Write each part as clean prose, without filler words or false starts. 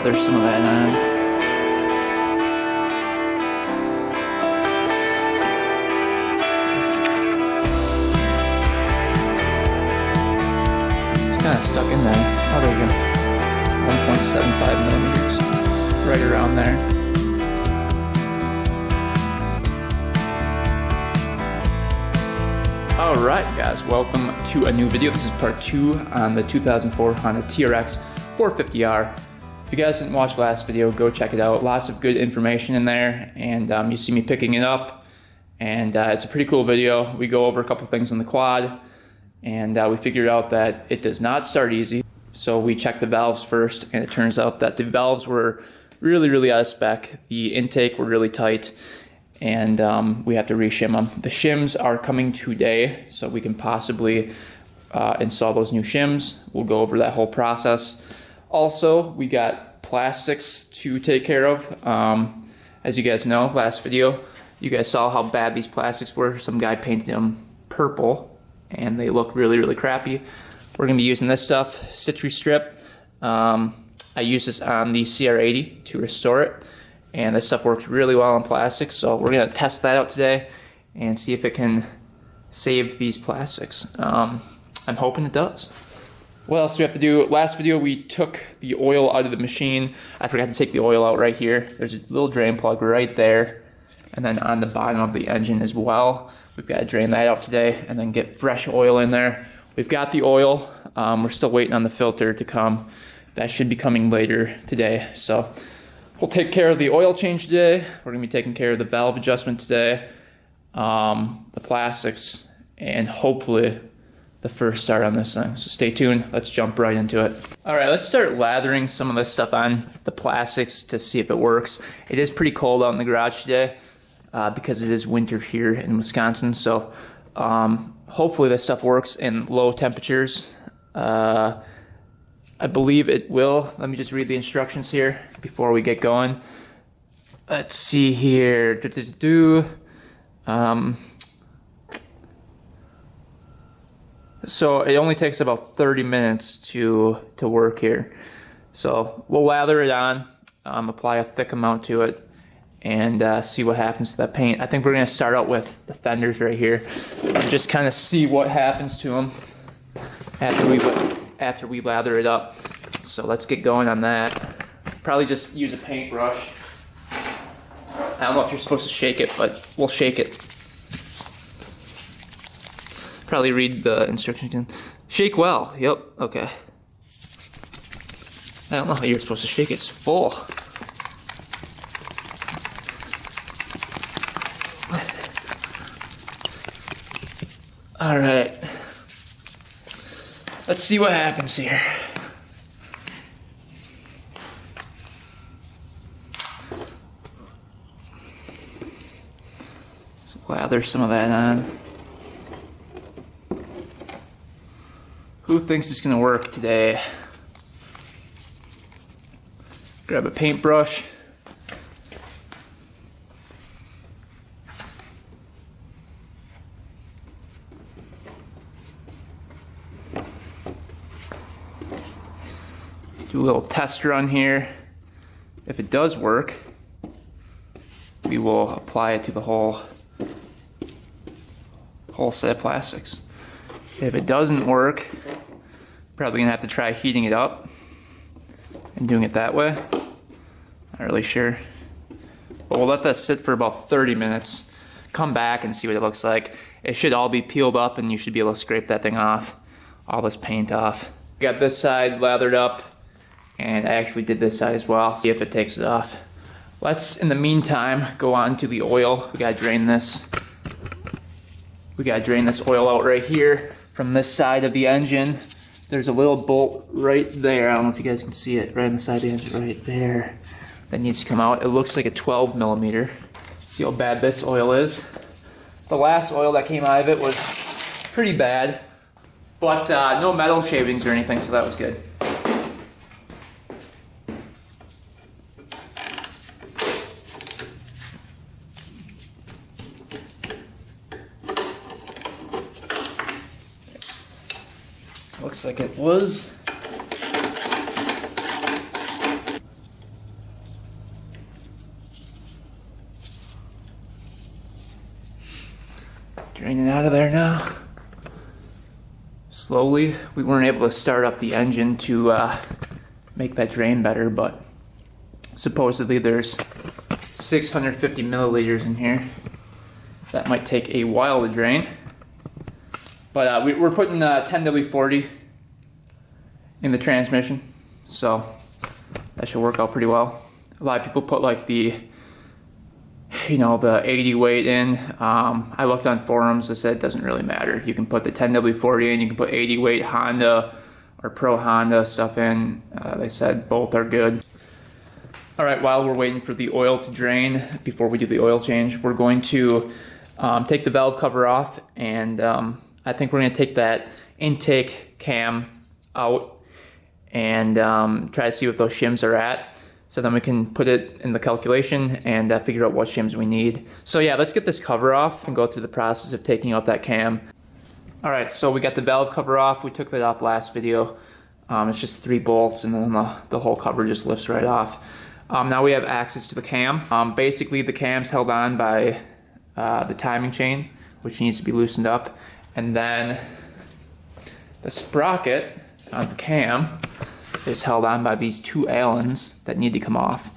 There's some of that on. It's kind of stuck in there. Oh, there we go. 1.75 millimeters. Right around there. Alright guys, welcome to a new video. This is part 2 on the 2004 Honda TRX450r. If you guys didn't watch last video, go check it out. Lots of good information in there, and you see me picking it up, and it's a pretty cool video. We go over a couple things on the quad, and we figured out that it does not start easy. So we checked the valves first, and it turns out that the valves were really out of spec. The intake were really tight, and we have to re-shim them. The shims are coming today, so we can possibly install those new shims. We'll go over that whole process. Also, we got plastics to take care of. As you guys know, last video, you guys saw how bad these plastics were. Some guy painted them purple, and they look really crappy. We're gonna be using this stuff, Citri Strip. I use this on the CR80 to restore it, and this stuff works really well on plastics, so we're gonna test that out today and see if it can save these plastics. I'm hoping it does. What else do we have to do? Last video we took the oil out of the machine. I forgot to take the oil out right here. There's a little drain plug right there, and then on the bottom of the engine as well. We've got to drain that out today and then get fresh oil in there. We've got the oil. We're still waiting on the filter to come. That should be coming later today. So we'll take care of the oil change today. We're gonna be taking care of the valve adjustment today, the plastics, and hopefully the first start on this thing. So stay tuned, let's jump right into it. All right, let's start lathering some of this stuff on the plastics to see if it works. It is pretty cold out in the garage today because it is winter here in Wisconsin. So hopefully this stuff works in low temperatures. I believe it will. Let me just read the instructions here before we get going. Let's see here. So it only takes about 30 minutes to work here. So we'll lather it on, apply a thick amount to it, and see what happens to that paint. I think we're gonna start out with the fenders right here and just kind of see what happens to them after we lather it up. So let's get going on that. Probably just use a paintbrush. I don't know if you're supposed to shake it, but we'll shake it. Probably read the instructions again. Shake well. Yep. Okay. I don't know how you're supposed to shake it. It's full. All right. Let's see what happens here. So lather some of that on. Who thinks it's gonna work today? Grab a paintbrush. Do a little test run here. If it does work, we will apply it to the whole set of plastics. If it doesn't work, probably gonna have to try heating it up and doing it that way. Not really sure. But we'll let that sit for about 30 minutes. Come back and see what it looks like. It should all be peeled up and you should be able to scrape that thing off, all this paint off. Got this side lathered up, and I actually did this side as well. See if it takes it off. Let's, in the meantime, go on to the oil. We gotta drain this. We gotta drain this oil out right here from this side of the engine. There's a little bolt right there. I don't know if you guys can see it, right on the side of the engine, right there. That needs to come out. It looks like a 12 millimeter. See how bad this oil is. The last oil that came out of it was pretty bad, but no metal shavings or anything, so that was good. Looks like it was. Draining out of there now. Slowly. We weren't able to start up the engine to make that drain better, but supposedly there's 650 milliliters in here. That might take a while to drain. But we're putting 10W40 in the transmission, so that should work out pretty well. A lot of people put like the 80 weight in. I looked on forums, they said it doesn't really matter. You can put the 10W40 in, you can put 80 weight Honda or Pro Honda stuff in. They said both are good. All right, while we're waiting for the oil to drain, before we do the oil change, we're going to take the valve cover off, and I think we're gonna take that intake cam out and try to see what those shims are at. So then we can put it in the calculation and figure out what shims we need. So yeah, let's get this cover off and go through the process of taking out that cam. All right, so we got the valve cover off. We took that off last video. It's just 3 bolts and then the whole cover just lifts right off. Now we have access to the cam. Basically the cam's held on by the timing chain, which needs to be loosened up. And then the sprocket on the cam is held on by these 2 Allens that need to come off.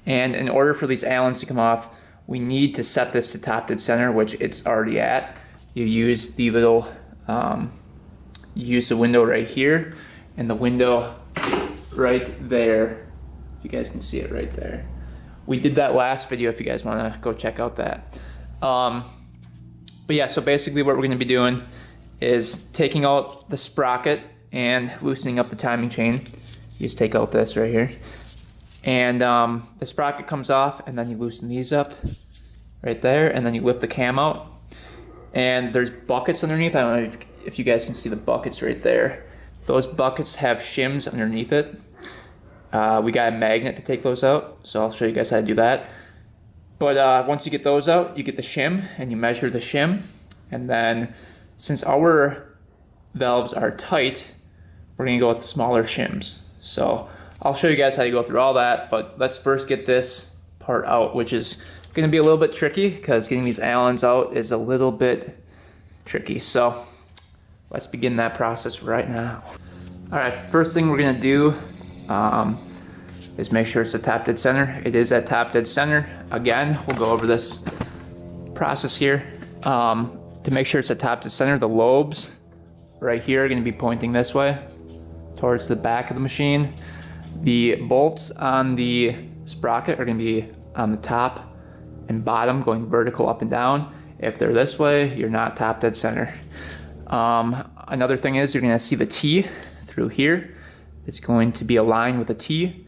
And in order for these Allens to come off, we need to set this to top dead center, which it's already at. You use the little, you use the window right here and the window right there. You guys can see it right there. We did that last video if you guys want to go check out that. But yeah, so basically what we're going to be doing is taking out the sprocket and loosening up the timing chain. You just take out this right here. And the sprocket comes off, and then you loosen these up right there, and then you lift the cam out. And there's buckets underneath. I don't know if you guys can see the buckets right there. Those buckets have shims underneath it. We got a magnet to take those out, so I'll show you guys how to do that. But once you get those out, you get the shim, and you measure the shim. And then, since our valves are tight, we're gonna go with smaller shims. So I'll show you guys how to go through all that, but let's first get this part out, which is gonna be a little bit tricky because getting these Allens out is a little bit tricky. So let's begin that process right now. All right, first thing we're gonna do is make sure it's at top dead center. It is at top dead center. Again, we'll go over this process here. To make sure it's at top dead center, the lobes right here are gonna be pointing this way towards the back of the machine. The bolts on the sprocket are gonna be on the top and bottom, going vertical up and down. If they're this way, you're not top dead center. Another thing is you're gonna see the T through here. It's going to be aligned with a T.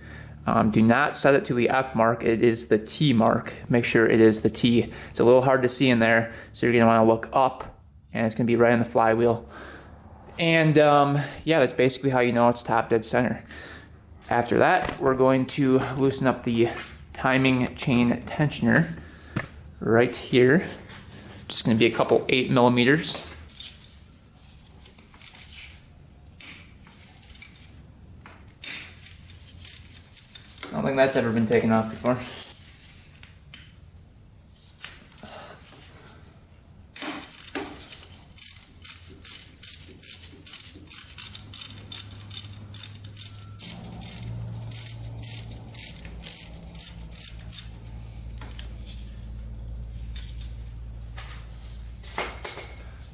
Do not set it to the F mark, it is the T mark. Make sure it is the T. It's a little hard to see in there, so you're gonna wanna look up, and it's gonna be right on the flywheel. And yeah, that's basically how you know it's top dead center. After that, we're going to loosen up the timing chain tensioner right here. Just gonna be a couple 8mm. I don't think that's ever been taken off before.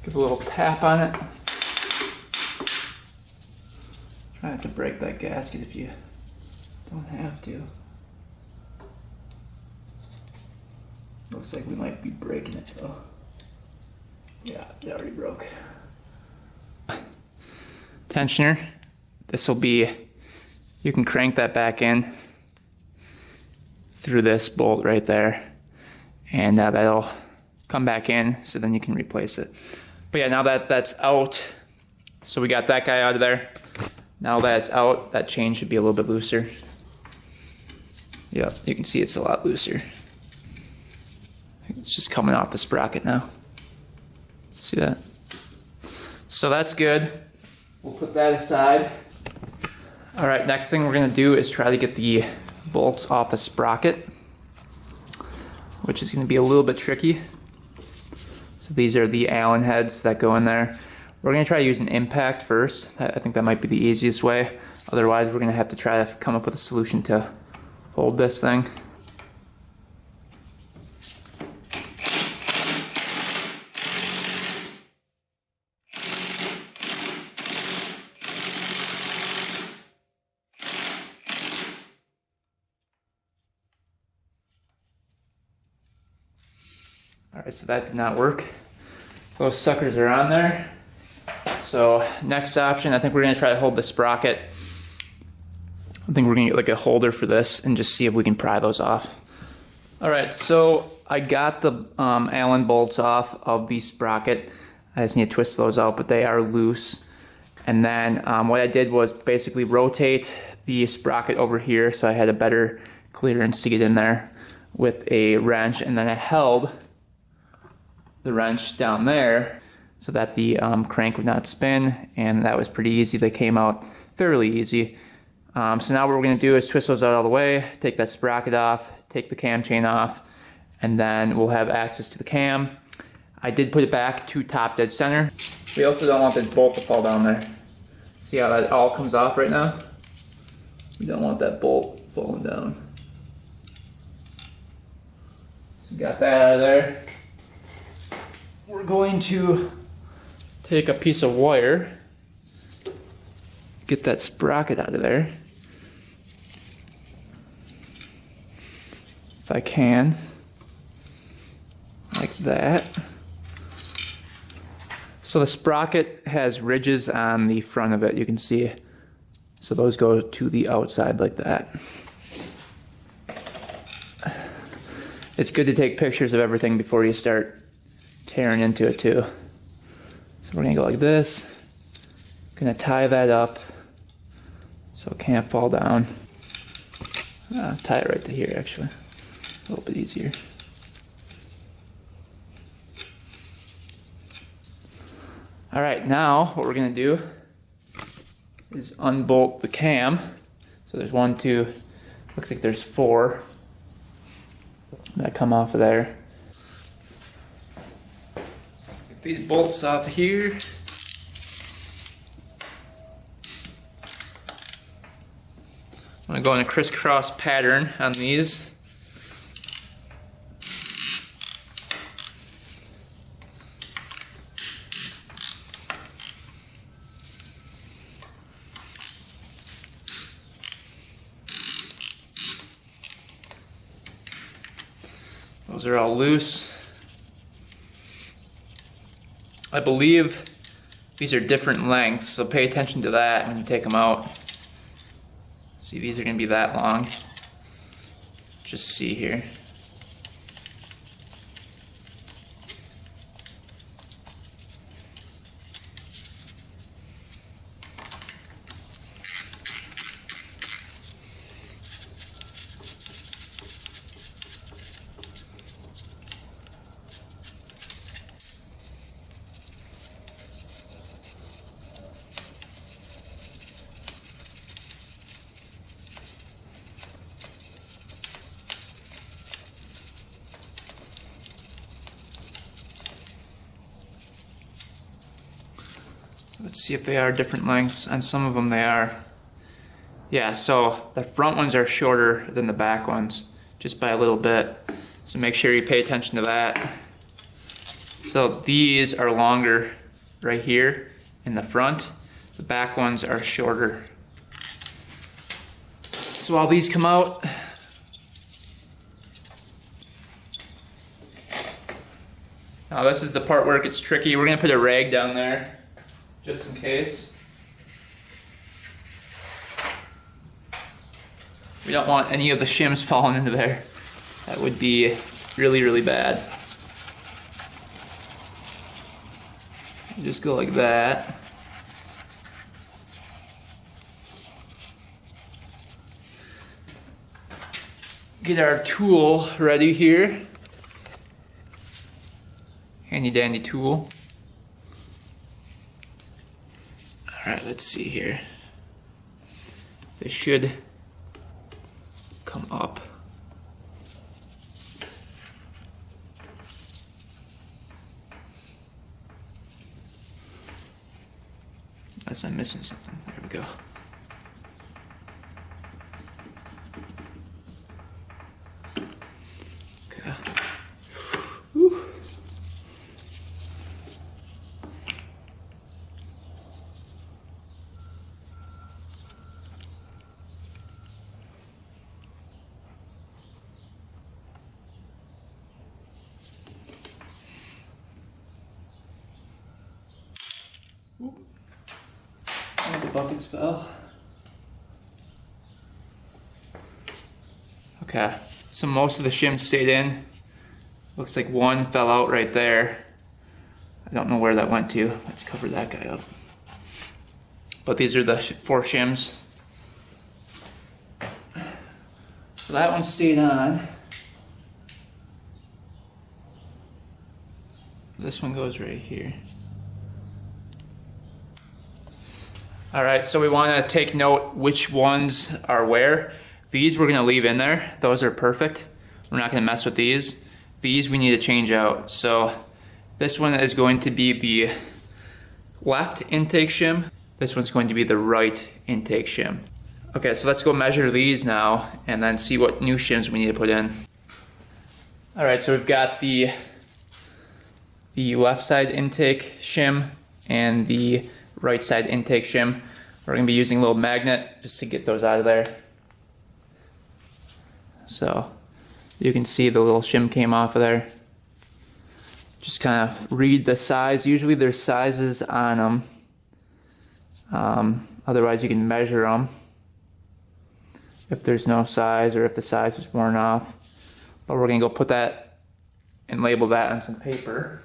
Give a little tap on it. Try not to break that gasket if you don't have to. Looks like we might be breaking it though. Yeah, it already broke. Tensioner. This will be, you can crank that back in through this bolt right there, and that'll come back in, so then you can replace it. But yeah, now that that's out, so we got that guy out of there. Now that it's out, that chain should be a little bit looser. Yep, you can see it's a lot looser. It's just coming off the sprocket now. See that? So that's good. We'll put that aside. All right, next thing we're gonna do is try to get the bolts off the sprocket, which is gonna be a little bit tricky. So these are the Allen heads that go in there. We're gonna try to use an impact first. I think that might be the easiest way. Otherwise, we're gonna have to try to come up with a solution to hold this thing. Alright, so that did not work. Those suckers are on there. So next option, I think we're gonna try to hold the sprocket. I think we're gonna get like a holder for this and just see if we can pry those off. Alright, so I got the Allen bolts off of the sprocket. I just need to twist those out, but they are loose. And then what I did was basically rotate the sprocket over here so I had a better clearance to get in there with a wrench, and then I held the wrench down there so that the crank would not spin, and that was pretty easy. They came out fairly easy. So now what we're gonna do is twist those out all the way, take that sprocket off, take the cam chain off, and then we'll have access to the cam. I did put it back to top dead center. We also don't want this bolt to fall down there. See how that all comes off right now? We don't want that bolt falling down. So got that out of there. We're going to take a piece of wire, get that sprocket out of there, if I can, like that. So the sprocket has ridges on the front of it, you can see. So those go to the outside like that. It's good to take pictures of everything before you start tearing into it too. So we're gonna go like this. Gonna tie that up so it can't fall down. Tie it right to here actually. A little bit easier. All right, now what we're gonna do is unbolt the cam. So there's 1, 2, looks like there's 4 that come off of there. Get these bolts off here. I'm gonna go in a crisscross pattern on these. Those are all loose. I believe these are different lengths, so pay attention to that when you take them out. See, these are going to be that long. Just see here. Let's see if they are different lengths. On some of them they are. Yeah, so the front ones are shorter than the back ones, just by a little bit. So make sure you pay attention to that. So these are longer right here in the front. The back ones are shorter. So while these come out, now this is the part where it gets tricky. We're gonna put a rag down there, just in case. We don't want any of the shims falling into there. That would be really, really bad. Just go like that. Get our tool ready here. Handy dandy tool. Alright, let's see here. This should come up. unless I'm missing something. There we go. Okay. Whew. All the buckets fell. Okay, so most of the shim stayed in. Looks like one fell out right there. I don't know where that went to. Let's cover that guy up. But these are the 4 shims. So that one stayed on. This one goes right here. All right, so we want to take note which ones are where. These we're going to leave in there. Those are perfect. We're not going to mess with these. These we need to change out. So this one is going to be the left intake shim. This one's going to be the right intake shim. Okay, so let's go measure these now and then see what new shims we need to put in. All right, so we've got the left side intake shim and the right side intake shim. We're going to be using a little magnet just to get those out of there. So you can see the little shim came off of there. Just kind of read the size. Usually there's sizes on them. Otherwise you can measure them if there's no size or if the size is worn off. But we're going to go put that and label that on some paper.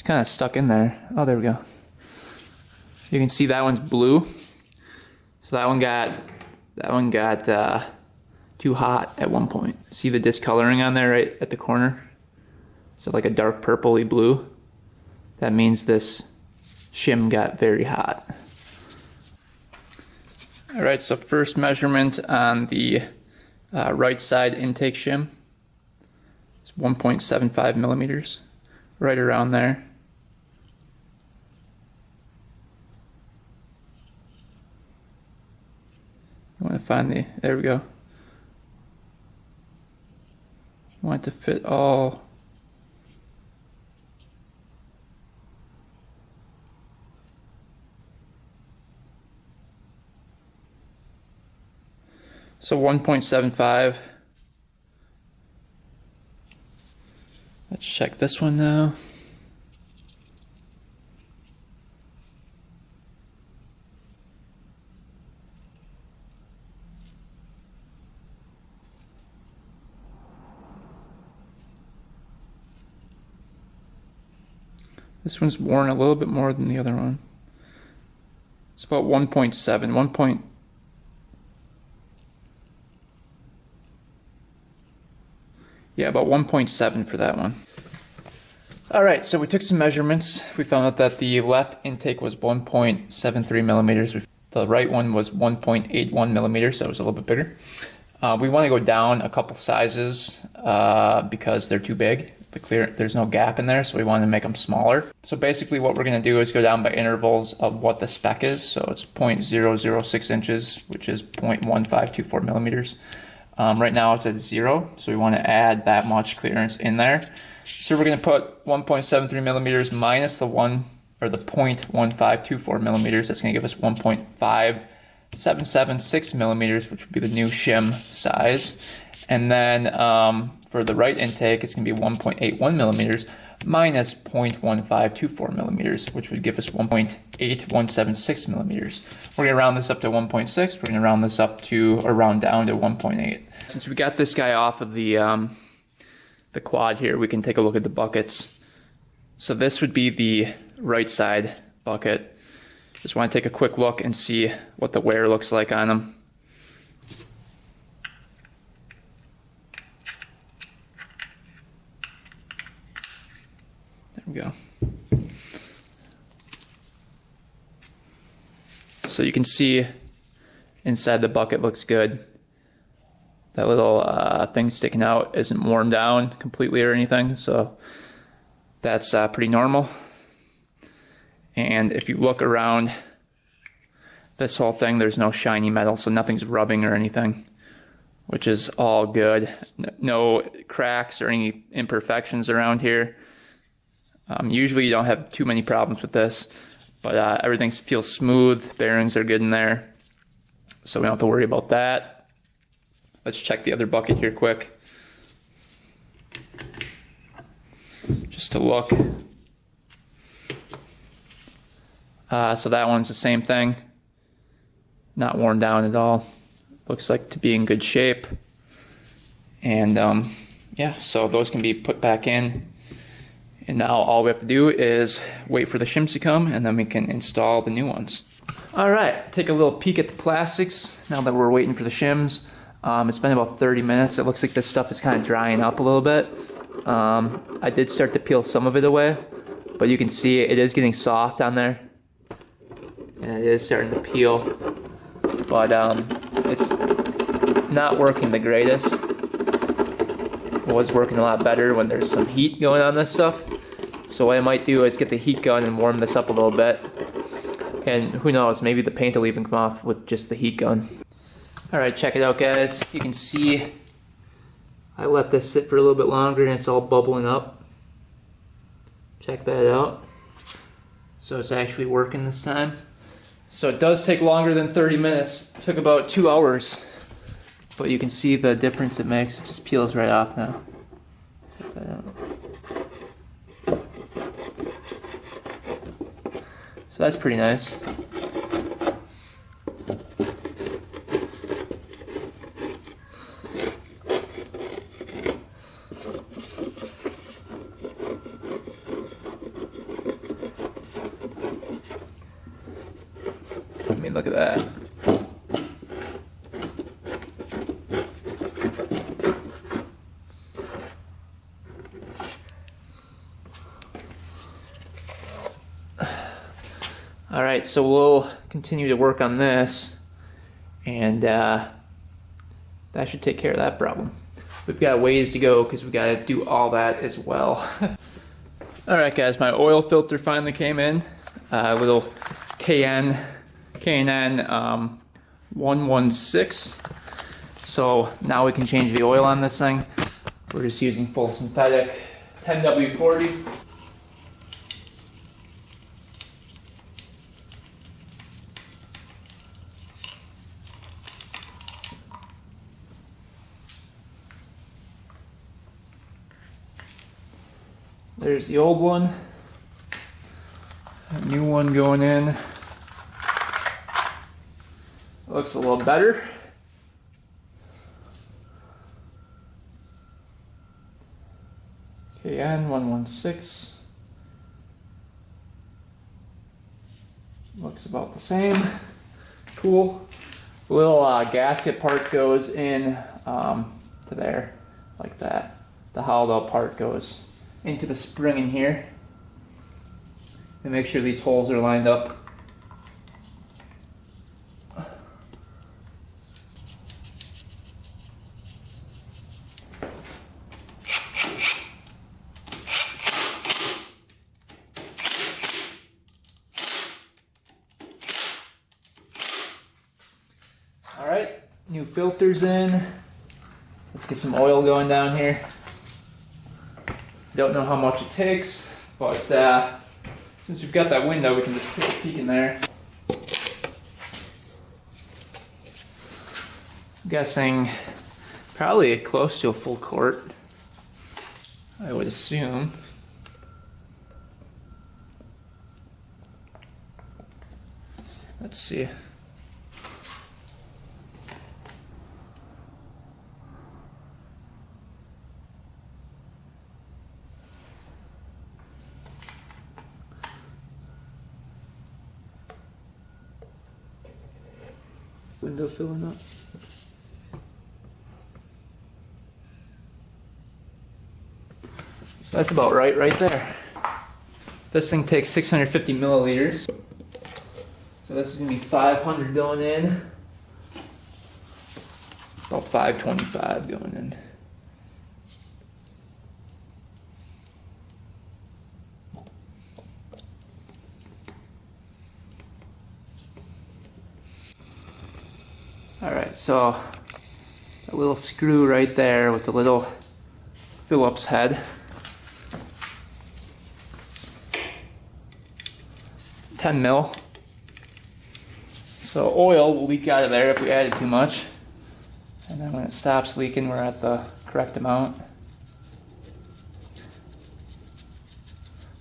Kind of stuck in there. Oh, there we go. You can see that one's blue. So that one got too hot at one point. See the discoloring on there right at the corner? So like a dark purpley blue. That means this shim got very hot. All right, so first measurement on the right side intake shim. It's 1.75 millimeters, right around there. I want to find there we go. I want it to fit all. So 1.75. Let's check this one now. This one's worn a little bit more than the other one. It's about 1.7, yeah, about 1.7 for that one. All right, so we took some measurements. We found out that the left intake was 1.73 millimeters. The right one was 1.81 millimeters, so it was a little bit bigger. We want to go down a couple sizes because they're too big. There's no gap in there, so we want to make them smaller. So basically what we're going to do is go down by intervals of what the spec is. So it's 0.006 inches, which is 0.1524 millimeters. Right now it's at 0, so we want to add that much clearance in there. So we're going to put 1.73 millimeters minus the 0.1524 millimeters. That's going to give us 1.5776 millimeters, which would be the new shim size. And then for the right intake, it's going to be 1.81 millimeters minus 0.1524 millimeters, which would give us 1.8176 millimeters. We're going to round this up to 1.6. We're going to round this up to, or round down to 1.8. Since we got this guy off of the quad here, we can take a look at the buckets. So this would be the right side bucket. Just want to take a quick look and see what the wear looks like on them. There we go. So you can see inside the bucket looks good. That little thing sticking out isn't worn down completely or anything, so that's pretty normal. And if you look around this whole thing, there's no shiny metal, so nothing's rubbing or anything, which is all good. No cracks or any imperfections around here. Usually you don't have too many problems with this, but everything feels smooth. Bearings are good in there, so we don't have to worry about that. Let's check the other bucket here quick, just to look. So that one's the same thing. Not worn down at all. Looks like to be in good shape. And yeah, so those can be put back in. And now all we have to do is wait for the shims to come, and then we can install the new ones. All right, take a little peek at the plastics now that we're waiting for the shims. It's been about 30 minutes. It looks like this stuff is kind of drying up a little bit. I did start to peel some of it away, but you can see it is getting soft on there. And it is starting to peel, but it's not working the greatest. It was working a lot better when there's some heat going on this stuff. So what I might do is get the heat gun and warm this up a little bit. And who knows, maybe the paint will even come off with just the heat gun. Alright, check it out guys. You can see I let this sit for a little bit longer and it's all bubbling up. Check that out. So it's actually working this time. So it does take longer than 30 minutes. It took about 2 hours. But you can see the difference it makes. It just peels right off now. Check that out. So that's pretty nice. I mean, look at that. Alright, so we'll continue to work on this, and that should take care of that problem. We've got a ways to go because we got to do all that as well. Alright guys, my oil filter finally came in. A little K&N 116. So now we can change the oil on this thing. We're just using full synthetic 10W40. There's the old one, a new one going in. Looks a little better. K&N 116. Looks about the same. Cool. The little gasket part goes in to there, like that. The hollowed out part goes into the spring in here, and make sure these holes are lined up. All right, new filters in. Let's get some oil going down here. Don't know how much it takes, but since we've got that window, we can just take a peek in there. I'm guessing probably close to a full quart, I would assume. Let's see. Window filling up. So that's about right there. This thing takes 650 milliliters. So this is gonna be 500 going in. About 525 going in. Alright, so a little screw right there with the little Phillips head. 10 mil. So oil will leak out of there if we added too much. And then when it stops leaking, we're at the correct amount.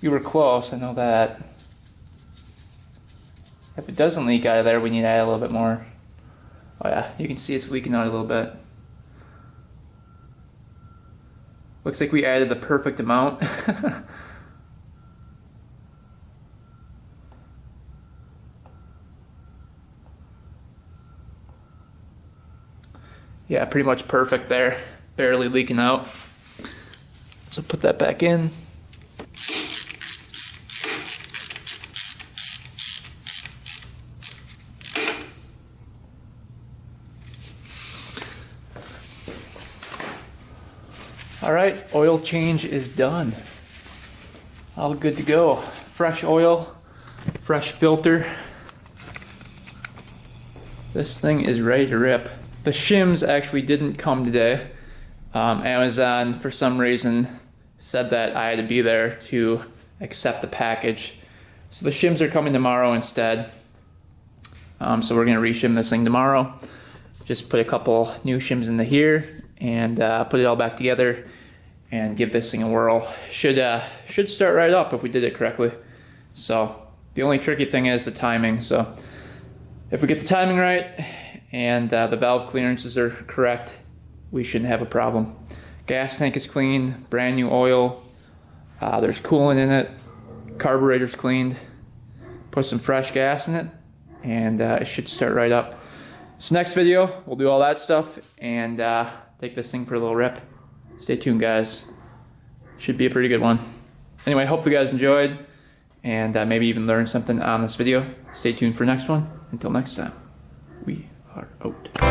We were close, I know that. If it doesn't leak out of there, we need to add a little bit more. Oh yeah, you can see it's leaking out a little bit. Looks like we added the perfect amount. Yeah, pretty much perfect there. Barely leaking out. So put that back in. Alright, oil change is done. All good to go. Fresh oil, fresh filter. This thing is ready to rip. The shims actually didn't come today. Amazon, for some reason, said that I had to be there to accept the package. So the shims are coming tomorrow instead. So we're gonna reshim this thing tomorrow. Just put a couple new shims into here and put it all back together and give this thing a whirl. Should start right up if we did it correctly. So the only tricky thing is the timing. So if we get the timing right and the valve clearances are correct, we shouldn't have a problem. Gas tank is clean, brand new oil. There's coolant in it. Carburetor's cleaned. Put some fresh gas in it, and it should start right up. So next video, we'll do all that stuff and take this thing for a little rip. Stay tuned, guys. Should be a pretty good one. Anyway, hope you guys enjoyed and maybe even learned something on this video. Stay tuned for next one. Until next time, we are out.